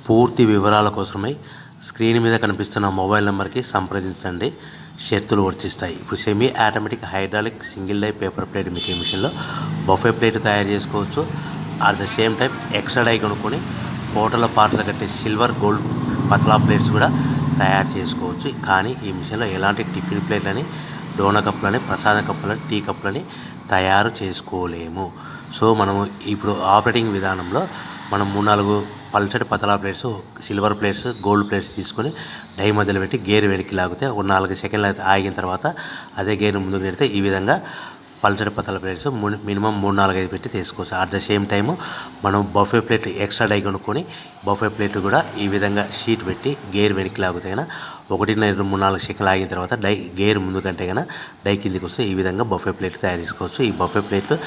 పూర్తి వివరాల కోసమై స్క్రీన్ మీద కనిపిస్తున్న మొబైల్ నెంబర్కి సంప్రదించండి. షరతులు వర్తిస్తాయి. ఇప్పుడు semi automatic hydraulic single die paper plate making మిషన్లో బఫే ప్లేట్ తయారు చేసుకోవచ్చు. At the same time extra die కొనుక్కొని హోటల్లో పార్సల్ కట్టే సిల్వర్ గోల్డ్ పతలా ప్లేట్స్ కూడా తయారు చేసుకోవచ్చు. కానీ ఈ మిషన్లో ఎలాంటి టిఫిన్ ప్లేట్లని, డోనా కప్పులని, ప్రసాద కప్పులని, టీ కప్పులని తయారు చేసుకోలేము. సో మనము ఇప్పుడు ఆపరేటింగ్ విధానంలో మనం 3-4 పల్చటి పతలా plates, silver plates, gold plates తీసుకొని డై మధ్యలో పెట్టి గేర్ వెనక్కి లాగితే ఒక 4 సెకండ్లు ఆగిన తర్వాత అదే గేర్ ముందుకు నెడితే ఈ విధంగా పల్చటి పతలా ప్లేట్స్ మినిమం 3-4-5 పెట్టి తీసుకోవచ్చు. అట్ ద సేమ్ టైము మనం బఫే ప్లేట్ ఎక్స్ట్రా డై కొనుక్కొని బఫే ప్లేట్ కూడా ఈ విధంగా షీట్ పెట్టి గేర్ వెనక్కి లాగితే కన్నా 1-2-3-4 సెకండ్లు ఆగిన తర్వాత గేర్ ముందు కంటే కన్నా డై కిందికి వస్తే ఈ విధంగా బఫే ప్లేట్లు తయారు చేసుకోవచ్చు. ఈ బఫే ప్లేట్లు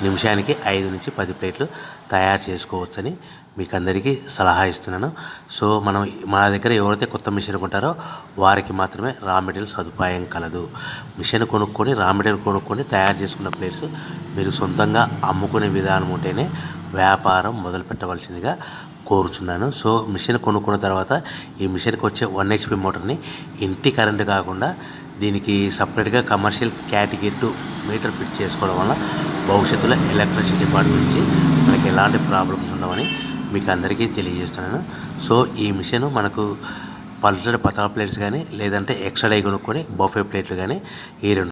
నిమిషానికి 5-10 ప్లేట్లు తయారు చేసుకోవచ్చని మీకు అందరికీ సలహా ఇస్తున్నాను. సో మనం మా దగ్గర ఎవరైతే కొత్త మిషన్ కొంటారో వారికి మాత్రమే రా మెటీరియల్ సదుపాయం కలదు. మిషన్ కొనుక్కొని రా మెటీరియల్ కొనుక్కొని తయారు చేసుకున్న ప్లేట్స్ మీరు సొంతంగా అమ్ముకునే విధానం ఉంటేనే వ్యాపారం మొదలు పెట్టవలసిందిగా కోరుచున్నాను. సో మిషన్ కొనుక్కున్న తర్వాత ఈ మిషన్కి వచ్చే 1 HP మోటార్ని ఇంటి కరెంటు కాకుండా దీనికి సపరేట్గా కమర్షియల్ కేటగిరీ 2 మీటర్ ఫిట్ చేసుకోవడం వల్ల భవిష్యత్తులో ఎలక్ట్రిసిటీ డిపార్ట్మెంట్ నుంచి మనకి ఎలాంటి ప్రాబ్లమ్స్ ఉండవని మీకు అందరికీ తెలియజేస్తున్నాను. సో ఈ మిషన్ మనకు పల్చటి పతలా ప్లేట్స్ కానీ లేదంటే ఎక్స్ట్రా డై కొనుక్కొని బఫే ప్లేట్లు కానీ ఈ 2